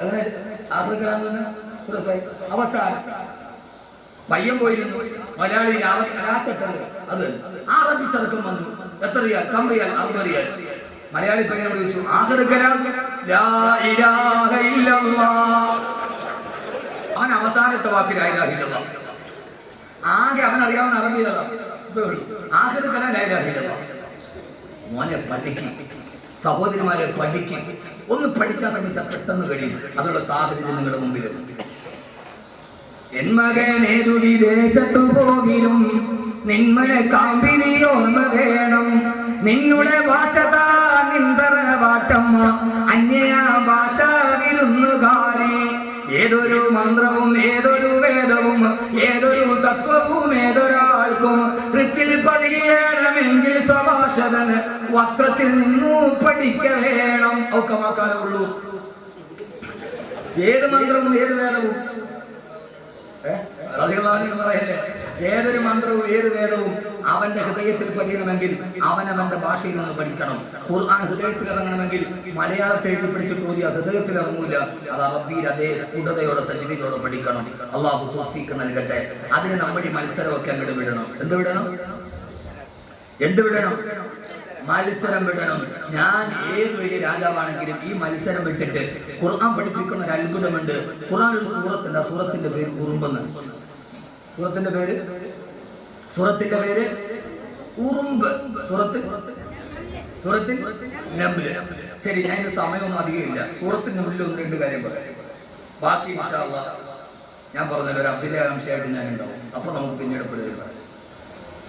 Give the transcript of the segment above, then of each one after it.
അങ്ങനെ അവസാനം പയ്യൻ പോയിരുന്നു മലയാളി ലാസ്റ്റെട്ടത് അത് ആറപ്പിച്ചടക്കം വന്നു. എത്ര റിയാൽ? കമ്പിയാൽ 60 റിയാൽ. മലയാളി പയ്യനോട് ചോദിച്ചു അവൻ അവസാനത്തെ വാക്ക് ലാ ഇലാഹ ഇല്ലല്ലാഹ്. ആകെ അവൻ അറിയാവുന്ന അറബിയാണ്. ആഖിറു കലാം ലാ ഇലാഹ ഇല്ലല്ലാഹ്. മോനെ പഠിക്കും, സഹോദരിമാരെ പഠിക്കും. ഒന്ന് പഠിക്കാൻ ശ്രമിച്ചാൽ പെട്ടെന്ന് കഴിയും. അതുള്ള സാഹചര്യം നിങ്ങളുടെ മുമ്പിലുണ്ട്. എൻ മകനേതു വിദേശത്തു പോകിലും നിന്മനെ കാമ്പിനി ഓർമ്മ വേണം. നിന്നുടെ ഭാഷ നിന്തറവാട്ടമ്മ അന്യ ഭാഷ വിരുന്നുകാരി. ഏതൊരു മന്ത്രവും ഏതൊരു വേദവും ഏതൊരു തത്വവും ഏതൊരാൾക്കും വൃത്തിൽ പതിയണമെങ്കിൽ സ്വഭാഷതന് വക്രത്തിൽ നിന്നു പഠിക്ക വേണം. ഒക്കെ വാക്കാലേ ഉള്ളൂ. ഏത് മന്ത്രവും ഏത് വേദവും പറയല്ലേ, ഏതൊരു മന്ത്രവും ഏത് വേദവും അവന്റെ ഹൃദയത്തിൽ പതിയണമെങ്കിൽ അവനവന്റെ ഭാഷയിൽ നിന്ന് പഠിക്കണം. ഖുർആൻ ഹൃദയത്തിൽ ഇറങ്ങണമെങ്കിൽ മലയാളത്തെ എഴുതി പഠിച്ചിട്ട് ഓതിയ ഹൃദയത്തിൽ ഇറങ്ങൂല. അത് അറബിയിൽ അതേ സ്ഫുടതയോടെ തജ്വീദോടെ പഠിക്കണം. അള്ളാഹു തൗഫീഖ് നൽകട്ടെ. അതിന് നമ്മൾ ഈ മത്സരമൊക്കെ അങ്ങോട്ട് വിടണം. എന്ത് വിടണം? മത്സരം വിടണം. ഞാൻ ഏത് വലിയ രാജാവാണെങ്കിലും ഈ മത്സരം വിട്ടിട്ട് ഖുർആൻ പഠിപ്പിക്കുന്ന ഒരു അത്ഭുതമുണ്ട്. ഖുർആൻ ഒരു സൂറത്തുണ്ട്. ആ സൂറത്തിന്റെ പേര് ഉറുമ്പെന്ന്. സൂറത്തിന്റെ പേര് ഉറുമ്പ്. സൂറത്തിൽ നംല്. ശരി, ഞാൻ ഇതിന് സമയമൊന്നും അധികമില്ല. സൂറത്തിന് മുന്നിൽ 1-2 കാര്യം പറയാം. ബാക്കി ഇൻഷാ അല്ലാഹ് ഞാൻ പറഞ്ഞല്ലോ, ഒരു അഭ്യുദയാംശമായിട്ട് ഞാൻ ഉണ്ടാവും. അപ്പൊ നമുക്ക് പിന്നീട് പറയാം.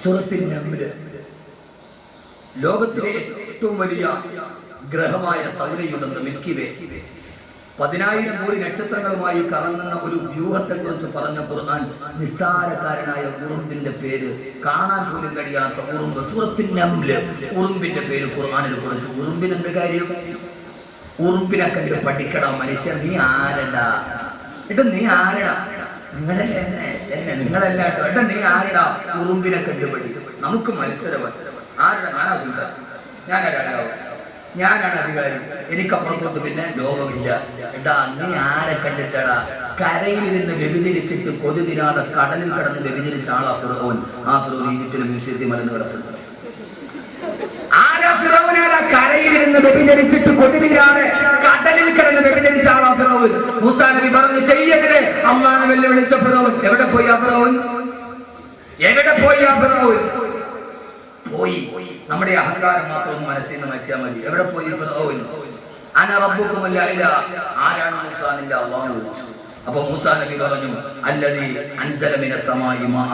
സൂറത്തിൽ നംല് ലോകത്തിലെ ഏറ്റവും വലിയ ഗ്രഹമായ സൗരയൂഥം മിൽക്കി വേ 10,000 കോടി നക്ഷത്രങ്ങളുമായി കറങ്ങുന്ന ഒരു വ്യൂഹത്തെ കുറിച്ച് പറഞ്ഞ ഖുർആൻ നിസ്സാരക്കാരനായ ഉറുമ്പിന്റെ പേര്, കാണാൻ പോലും കഴിയാത്ത ഉറുമ്പ്, സൂറത്തുൻ നംല്. ഉറുമ്പിന്റെ പേര് ഖുർആനിൽ കൊടുത്തു. ഉറുമ്പിന് എന്ത് കാര്യം? ഉറുമ്പിനെ കണ്ട് പഠിക്കണം മനുഷ്യൻ. നീ ആരടാ? നീ ആരടാ? നിങ്ങളല്ല കേട്ടോ. നീ ആരടാ? ഉറുമ്പിനെ കണ്ട് പഠിക്കും. നമുക്ക് മത്സരം. ആരുടെ? ഞാനാ സുൽത്താൻ, ഞാനാ രാജാവ്, ഞാനാണ് അധികാരി, എനിക്കപ്പുറത്തോട്ട് പിന്നെ ലോകമില്ല. നീ ആരെ കണ്ടിട്ടാടാ? കരയിൽ നിന്ന് വ്യഭിചരിച്ചിട്ട് കൊതി തിരാതെ കടലിൽ കിടന്ന് വ്യഭിചരിച്ച ആളാ ഫിറഔൻ. ആ ഫിറഔൻ ഈജിപ്തിലെ മ്യൂസിയത്തിൽ മരുന്ന് കിടത്തുന്നത്. കരയിൽ നിന്ന് വ്യഭിചരിച്ചിട്ട് കൊതി തീരാതെ കടലിൽ കിടന്ന് വ്യഭിചരിച്ച ആളാ ഫിറഔൻ. മൂസാ നബി പറഞ്ഞു ചെയ്യരുത്. അള്ളാഹുവിനെ വെല്ലുവിളിച്ച ഫിറഔൻ എവിടെ പോയി? പോയി. നമ്മുടെ അഹങ്കാരം മാത്രം ഒന്ന് മനസ്സിൽ നിന്ന് വെച്ചാൽ മതി. എവിടെ പോയി? അന റബ്ബുക്കുമുൽ അഅ്ലാ. ആരാണ് മൂസാ? അല്ലാഹു വിളിച്ചു. അപ്പോൾ മൂസാ നബി പറഞ്ഞു അല്ലദീ അൻസല മിനസ് സമാഇ മാഅ.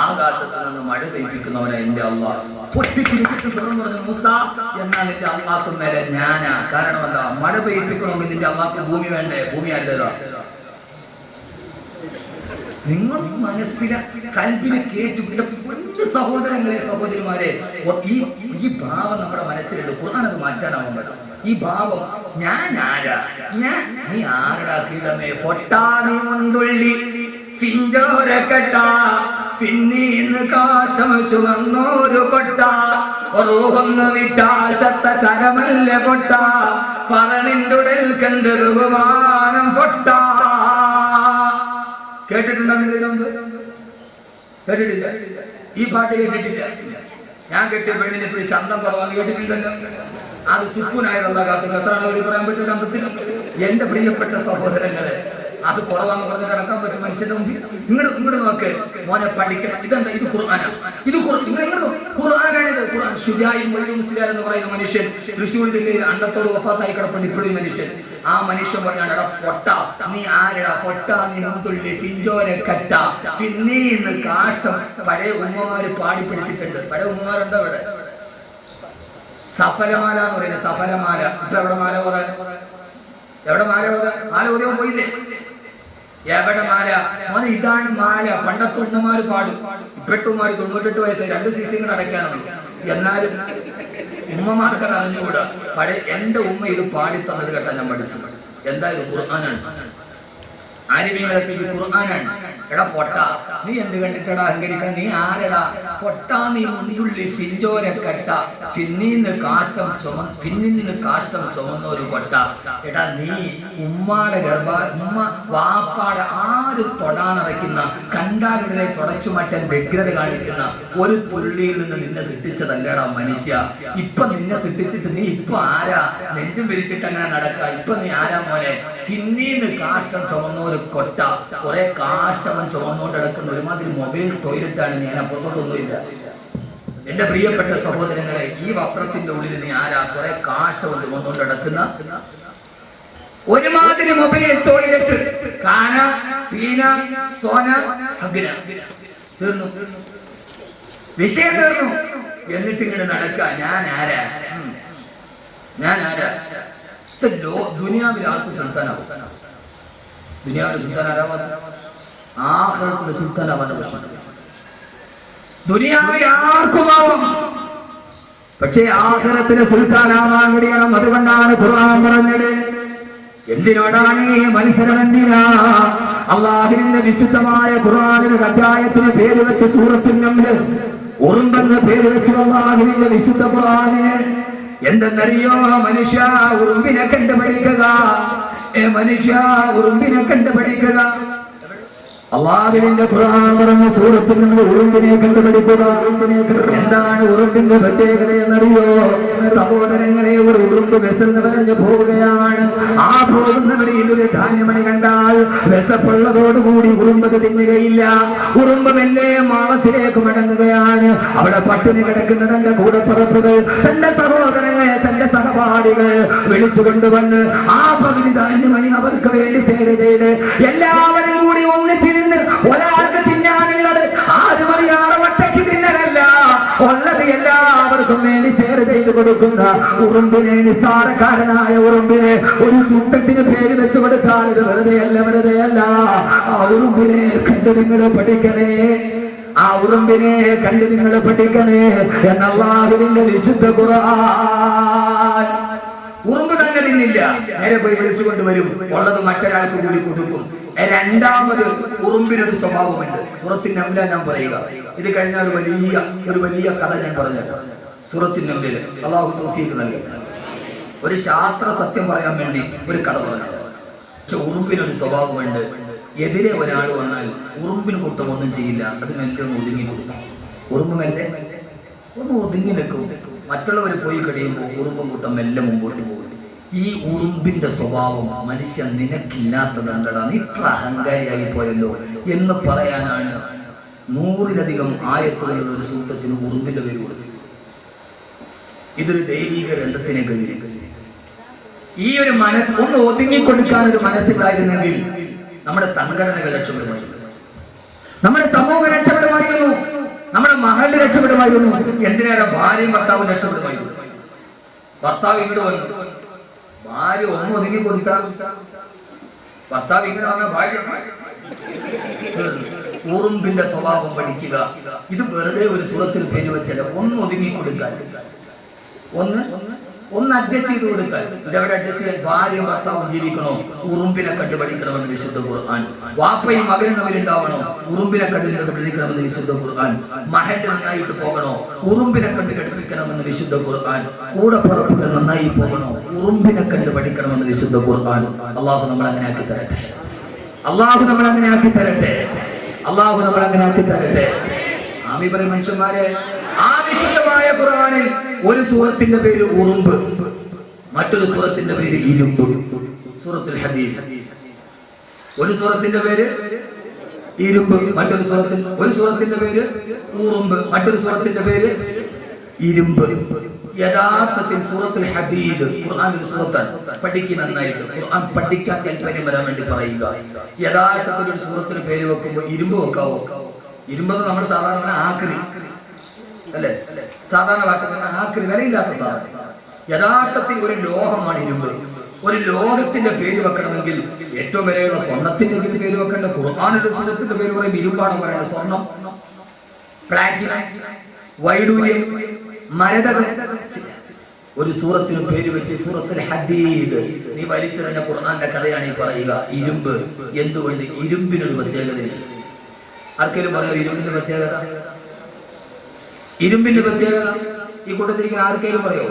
ആകാശത്തിൽ നിന്ന് മഴ പെയ്യിക്കുന്നവനാ എൻ്റെ അല്ലാഹ്. പൊട്ടിച്ചിരിച്ചിട്ട് പറഞ്ഞു മൂസാ, എന്നാൽ നിന്റെ അല്ലാഹുവിന്റെ മേലെ ഞാനാ. കാരണം എന്താ? മഴ പെയ്യിക്കണമെങ്കിൽ നിന്റെ അല്ലാഹുവിന് ഭൂമി വേണ്ടേ? ഭൂമി ആരുടേതാ? നിങ്ങൾ മനസ്സിലെ കൽബിനെ കേട്ടു. പൊന്നു സഹോദരങ്ങളെ, സഹോദരിമാരെ, ഈ ഭാവം നമ്മുടെ മനസ്സിലുണ്ട്. ഖുർആൻ അത് മാറ്റാനാവും വേണം. ഈ ഭാവം ഞാൻ ആരാ? നീ ആരടാ? കീടമേ പൊട്ടാ നീ മുന്തുള്ളി പിഞ്ചോരക്കെട്ട പിന്നീന്ന് കാഷ്ടം ചുമന്നോരു കൊട്ട റൂഹൊന്ന് വിട്ടാൽ ചത്ത ചരമല്ല കൊട്ട പറനിന്റുടൽ കണ്ട് ബഹുമാനം പൊട്ട. കേട്ടിട്ടുണ്ടോ? കേട്ടിട്ടില്ല? ഈ പാട്ട് കേട്ടിട്ടില്ല? ഞാൻ കെട്ടിയ പെണ്ണിനെ പോയി ചന്തം കുറവാന്ന് കേട്ടിട്ടില്ലല്ലോ. അത് സുക്കൂനായതല്ല കാത്തു കസറാണ് വഴി പറയാൻ പറ്റൂല. എന്റെ പ്രിയപ്പെട്ട സഹോദരങ്ങളെ, അത് കുറവാന്ന് പറഞ്ഞ് കിടക്കാൻ പറ്റും മനുഷ്യന്റെ മുമ്പിൽ? ഇങ്ങോട്ട് നോക്ക് മോനെ, പഠിക്കണം. ഇതെന്താ? ഇത് ഖുർആനാണ്. ഖുർആനാണിത്. ഖുർആൻ. ഷുജാഇ മുസ്ലിയാർ എന്ന് പറയുന്ന മനുഷ്യൻ തൃശ്ശൂർ ജില്ലയിൽ അണ്ടത്തോട് വഫാത്തായി കിടപ്പുണ്ട് ഇപ്പോഴും മനുഷ്യൻ. ആ മനുഷ്യൻ പറഞ്ഞാണ്, എടാ പൊട്ട, നീ ആരെടാ? പൊട്ട നീ മുന്തുള്ളി പിഞ്ചോരെ കട്ട പിന്നീന്ന് കാഷ്ടം. പഴയ ഉമ്മമാര് പാടി പിടിച്ചിട്ടുണ്ട്. പഴയ ഉമ്മമാരുണ്ടോ ഇവിടെ? സഫലമാല എന്ന് പറയുന്നത്. സഫലമാല. ഇപ്പൊ എവിടെ മാല ഓതാൻ? മാല ഓതിയാൻ പോയില്ലേ? എവിടെ മാല? മോനെ, ഇതാണ് മാല. പണ്ടത്തെ ഉമ്മമാര് പാടും. ഇപ്പോഴത്തെ ഉമ്മമാര് 98 വയസ്സായി 2 CC അടയ്ക്കാനാണ്. എന്നാലും ഉമ്മമാർക്ക് അത് അറിഞ്ഞുകൂടാ. പഴയ എന്റെ ഉമ്മ ഇത് പാടി തന്നത് കേട്ടാ ഞാൻ പഠിച്ചു. എന്താ ഇത്? ഖുർആനാണ്. ആലിമീങ്ങളെ സ്ഥിതി ഖുർആനാണ്. എടാ പൊട്ട, നീ എന്ത് കണ്ടിട്ടടാ അഹങ്കരിക്കണം? നീ ആരടാ പൊട്ട? നീ മുണ്ടുള്ളി ഫിഞ്ചോരക്കട്ട, പിന്നീന്ന് കാഷ്ടം ചുമന്ന ഒരു കൊട്ട. എടാ നീ ഉമ്മാടെ ഉമ്മ വാപ്പാടെ ആര് തൊടാനടയ്ക്കുന്ന കണ്ടാലുടനെ തുടച്ചു മാറ്റാൻ വ്യഗ്രത കാണിക്കുന്ന ഒരു തുള്ളിയിൽ നിന്ന് നിന്നെ സൃഷ്ടിച്ചതല്ലടാ മനുഷ്യ. ഇപ്പൊ നിന്നെ സൃഷ്ടിച്ചിട്ട് നീ ഇപ്പൊ ആരാ? നെഞ്ചും വിരിച്ചിട്ട് അങ്ങനെ നടക്ക. ഇപ്പൊ നീ ആരാ മോനെ? പിന്നീന്ന് കാഷ്ടം ചുമന്ന ഒരു കൊട്ട, കുറെ കാഷ്ടവൻ ചുമന്നുകൊണ്ട് കിടക്കുന്ന ഒരുമാതിരി മൊബൈൽ ടോയ്ലറ്റാണ്. ഞാൻ അപ്പുറത്തോട്ടൊന്നുമില്ല. എന്റെ പ്രിയപ്പെട്ട സഹോദരങ്ങളെ, ഈ വസ്ത്രത്തിന്റെ ഉള്ളിൽ നീ ആരാ? കുറെ കാഷ്ടവൻ ചുമന്നുകൊണ്ട് കിടക്കുന്ന ഒരുമാതിരി മൊബൈൽ ടോയ്ലറ്റ്. കാന പീന സോന ഹഗ്ന. തീർന്നു, വിഷയം തീർന്നു. എന്നിട്ട് ഇങ്ങനെ നടക്ക. ഞാൻ ആരാ? ദുനിയാവിൽ ആർക്ക് സുൽത്താനാവും? ദുനിയാവിലെ സുൽത്താൻ ആരാവാൻ? ആഖിറത്തിലെ സുൽത്താൻ ആവാൻ പ്രശ്നം. ദുനിയാവിൽ ആർക്കുമാവും, പക്ഷേ ആഖിറത്തിലെ സുൽത്താനാവാൻ കഴിയണം. അതുകൊണ്ടാണ് ഖുർആൻ പറഞ്ഞത്. എന്തിനോടാണ് ഈ മത്സരം? എന്തിനാ? അല്ലാഹുവിന്റെ വിശുദ്ധമായ ഖുർആനിന് അധ്യായത്തിന് പേര് വെച്ച് സൂറത്തുൻ നംൽ, ഉറുമ്പെന്ന് പേര് വെച്ച് അല്ലാഹുവിന്റെ വിശുദ്ധ ഖുർആനിന്. എന്തെന്നറിയോ മനുഷ്യ? ഉറുമ്പിനെ കണ്ടു പഠിക്കുക. മനുഷ്യ ഉറുമ്പിനെ കണ്ടു പഠിക്കുക. അല്ലാഹുവിന്റെ ഖുർആൻ പറഞ്ഞ സൂറത്തിൽ നിന്ന് ഉറുമ്പിനെ കണ്ടുപിടിക്കുക. എന്താണ് ഉറുമ്പിന്റെ പ്രത്യേകത എന്നറിയോ സഹോദരങ്ങളെ? ഒരു ഉറുമ്പ് വിശന്ന് പറഞ്ഞ് പോവുകയാണ്. ആ പോകുന്ന വഴിയിൽ ഒരു ധാന്യമണി കണ്ടാൽ വിശപ്പുള്ളതോടുകൂടി ഉറുമ്പത് തിന്നുകയില്ല. ഉറുമ്പ് മെല്ലെ മാളത്തിലേക്ക് മടങ്ങുകയാണ്. അവിടെ പട്ടിണി കിടക്കുന്ന തന്റെ കൂടപ്പുറപ്പുകൾ, തന്റെ സഹോദരങ്ങളെ, തന്റെ സഹപാഠികൾ വിളിച്ചുകൊണ്ടുവന്ന് ആ പകുതി ധാന്യമണി അവർക്ക് വേണ്ടി ഷെയർ ചെയ്ത് എല്ലാവരും കൂടി ഒന്നിച്ചിരുന്ന് ഒരാൾക്ക് തിന്നാനുള്ളത് ആരും അറിയാതെ ഒറ്റയ്ക്ക് തിന്നലല്ല, ഉള്ളത് എല്ലാവർക്കും വേണ്ടി ഷെയർ ചെയ്ത് കൊടുക്കുന്ന ഉറുമ്പിനെ, നിസ്സാരക്കാരനായ ഉറുമ്പിനെ ഒരു സൂക്തത്തിന് പേര് വെച്ചു കൊടുത്താൽ ഇത് വെറുതെയല്ല. ആ ഉറുമ്പിനെ കണ്ടു നിങ്ങൾ പഠിക്കണേ. ആ ഉറുമ്പിനെ കണ്ടു നിങ്ങൾ പഠിക്കണേ എന്ന അല്ലാഹുവിന്റെ വിശുദ്ധ ഖുർആൻ. ഉറുമ്പ് തന്നെ തിന്നില്ല, നേരെ പോയി വിളിച്ചുകൊണ്ട് വരും. ഉള്ളത് മറ്റൊരാൾക്ക് കൂടി കൊടുക്കും. രണ്ടാമത് ഉറുമ്പിനൊരു സ്വഭാവമുണ്ട്. സൂറത്തുൻ നംൽ ഞാൻ പറയുക. ഇത് കഴിഞ്ഞാൽ ഒരു വലിയ കഥ ഞാൻ പറഞ്ഞു. സൂറത്തുൻ നംലിൽ അല്ലാഹു തൗഫീഖ് നൽകട്ടെ. ഒരു ശാസ്ത്ര സത്യം പറയാൻ വേണ്ടി ഒരു കഥ പറഞ്ഞു. പക്ഷെ ഉറുമ്പിനൊരു സ്വഭാവമുണ്ട്. എതിരെ ഒരാൾ വന്നാൽ ഉറുമ്പിന് കൂട്ടം ഒന്നും ചെയ്യില്ല. അത് മെല്ലെ ഒന്ന് ഒതുങ്ങി കൊടുക്കും. ഉറുമ്പ് മെല്ലെ ഒന്ന് ഒതുങ്ങി നിൽക്കും. മറ്റുള്ളവർ പോയി കഴിയുമ്പോൾ ഉറുമ്പും കൂട്ടം മെല്ലെ മുമ്പോട്ട് പോകും. ഈ ഉറുമ്പിന്റെ സ്വഭാവം മനുഷ്യ നിനക്കില്ലാത്തതെന്താ? നീ ഇത്ര അഹങ്കാരിയായി പോയല്ലോ എന്ന് പറയാനാണ് 100-ലധികം ആയത്തുകളുള്ള ഒരു സൂക്തത്തിന് ഉറുമ്പിന്റെ പേര് കൊടുത്തു. ഇതൊരു ദൈവിക രംഗത്തിനെ കഴിഞ്ഞു. ഈ ഒരു മനസ്സ് ഒന്ന് ഒതുങ്ങിക്കൊടുക്കാൻ ഒരു മനസ്സിലായിരുന്നെങ്കിൽ നമ്മുടെ സംഘടനകൾ രക്ഷപ്പെടുമായിരുന്നു, നമ്മുടെ സമൂഹം രക്ഷപ്പെടുമായിരുന്നു, നമ്മുടെ മഹല്ല് രക്ഷപ്പെടുമായിരുന്നു. എന്തിനേറെ ഭാര്യയും ഭർത്താവും രക്ഷപ്പെടുമായിരുന്നു. ഭർത്താവ് ഇങ്ങോട്ട് വന്നു, ഭാര്യ ഒന്നും ഒതുങ്ങി കൊടുത്താൽ ഭർത്താവ് ഇങ്ങനെ വന്ന ഭാര്യ ഉറുമ്പിന്റെ സ്വഭാവം പഠിക്കുക. ഇത് വെറുതെ ഒരു സൂറത്തിൽ പേര് വെച്ചല്ല. ഒന്ന് ഒതുങ്ങി കൊടുക്കാൻ, ഒന്ന് അഡ്ജസ്റ്റ് ചെയ്ത് കൊടുക്കാൻ. ഇതെവിടെ അഡ്ജസ്റ്റ് ചെയ്യാൻ? ഭാര്യയും ഭർത്താവും ജീവിക്കണോ? ഉറുമ്പിനെ കണ്ടു പഠിക്കണമെന്ന് വിശുദ്ധ ഖുർആൻ. വാപ്പയും മകനും തമ്മിലുണ്ടാവണോ? ഉറുമ്പിനെ കണ്ടു പഠിക്കണമെന്ന് വിശുദ്ധ ഖുർആൻ. മഹല്ല് നന്നായിട്ട് പോകണോ? ഉറുമ്പിനെ കണ്ടു പഠിക്കണമെന്ന് വിശുദ്ധ ഖുർആൻ. കൂടപ്പുറപ്പുകൾ നന്നായി പോകണോ? ഉറുമ്പിനെ കണ്ടു പഠിക്കണമെന്ന് വിശുദ്ധ ഖുർആൻ. അള്ളാഹു നമ്മൾ അങ്ങനെ ആക്കി തരട്ടെ. അള്ളാഹു നമ്മൾ അങ്ങനെ ആക്കി തരട്ടെ. അള്ളാഹു നമ്മൾ അങ്ങനെ ആക്കി തരട്ടെ. ആമീൻ പറയും മനുഷ്യന്മാരെ. ആ വിശുദ്ധമായ ഖുർആനിൽ ഒരു സൂറത്തിന്റെ പേര് ഉറുമ്പ്, മറ്റൊരു സൂറത്തിന്റെ പേര് ഇരുമ്പ്. സൂറത്തുൽ ഹദീദ്. ഒരു സൂറത്തിന്റെ പേര് ഇരുമ്പ്, മറ്റൊരു സൂറത്തിന്റെ പേര് ഉറുമ്പ്, മറ്റൊരു സൂറത്തിന്റെ പേര് ഇരുമ്പ്. യഥാർത്ഥത്തിൽ സൂറത്തുൽ ഹദീദ് ഖുർആനിൽ സൂറത്താണ്. പഠിക്കുക നന്നായിട്ട്. ഖുർആൻ പഠിക്കാൻ താല്പര്യം വരാൻ വേണ്ടി പറയുക. യഥാർത്ഥത്തിൽ ഒരു സൂറത്തിന് പേര് വെക്കുമ്പോൾ ഇരുമ്പ് വെക്കാവോ? ഇരുമ്പെന്ന് നമ്മൾ സാധാരണ ആക്രി അല്ലെ, സാധാരണ ഭാഷ ആക്രി, വിലയില്ലാത്ത സാധനം. യഥാർത്ഥത്തിൽ ഒരു ലോഹമാണ് ഇരുമ്പ്. ഒരു ലോഹത്തിന്റെ പേര് വെക്കണമെങ്കിൽ ഏറ്റവും വിലയുള്ള സ്വർണത്തിന്റെ പേര് വെക്കേണ്ട. ഖുർആനിന്റെ സൂറത്തിന്റെ പേര് പറയും ഇരുമ്പാണ് പറയുന്നത്. സ്വർണം, പ്ലാറ്റിനം, വൈഡൂര്യം, മരതകം. ഒരു സൂറത്തിന് പേര് വെച്ച് സൂറത്തുൽ ഹദീദ്. നീ വലിച്ചെറിഞ്ഞ ഖുർആന്റെ കഥയാണ് ഈ പറയുക. ഇരുമ്പ് എന്തുകൊണ്ട്? ഇരുമ്പിനൊരു പ്രത്യേകതയില്ല. ആർക്കെങ്കിലും പറയാം ഇരുമ്പിന്റെ പ്രത്യേകത? ഇരുമ്പിന്റെ പ്രത്യേകത ഈ കൂട്ടത്തിരിക്കുന്ന ആർക്കെങ്കിലും പറയോ?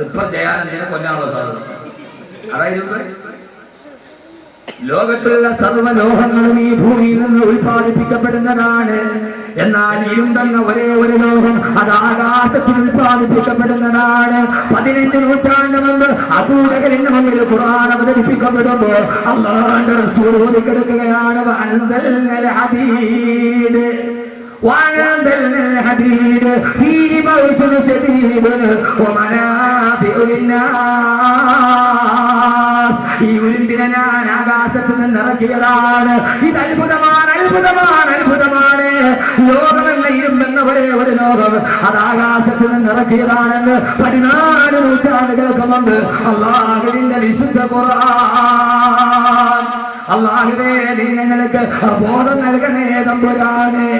ഇപ്പൊ ദയാനന്ദനെ കൊല്ലാനുള്ള സാധ്യത. അതായത് ലോകത്തുള്ള സർവ്വലോഹങ്ങളും ഈ ഭൂമിയിൽ നിന്ന് ഉൽപ്പാദിപ്പിക്കപ്പെടുന്നതാണ്. എന്നാൽ ഇരുമ്പെന്ന ഒരേ ഒരു ലോകം അത് ആകാശത്തിൽ ഉൽപ്പാദിപ്പിക്കപ്പെടുന്നതാണ്. 15 നൂറ്റാണ്ട് മുമ്പ് അബൂജഹലിന്റെ മുന്നിൽ ഖുർആൻ അവതരിപ്പിക്കപ്പെടുമ്പോ അല്ലാഹുവിന്റെ റസൂൽ ഓതിക്കെടുക്കുകയാണ് വഅൻസൽനൽ ഹദീദ് وأنزلنا الحديد فيه بأس شديد ومنافع للناس. ഈ ഉരുമ്പിനെ ഞാൻ ആകാശത്ത് നിന്ന് ഇറക്കിയതാണ്. ഇത് അത്ഭുതമാണ്, അത്ഭുതമാണ്, അത്ഭുതമാണ്. ലോകമല്ല ഇരുമ്പെന്ന ഒരേ ഒരു ലോകം അത് ആകാശത്ത് നിന്ന് ഇറക്കിയതാണെന്ന് 14 നൂറ്റാണ്ടുകൾക്ക് മുമ്പ് അല്ലാഹുവിന്റെ വിശുദ്ധ ഖുർആൻ. അല്ലാഹുവേ, നീ ഞങ്ങൾക്ക് ബോധം നൽകണേ തമ്പുരാനെ.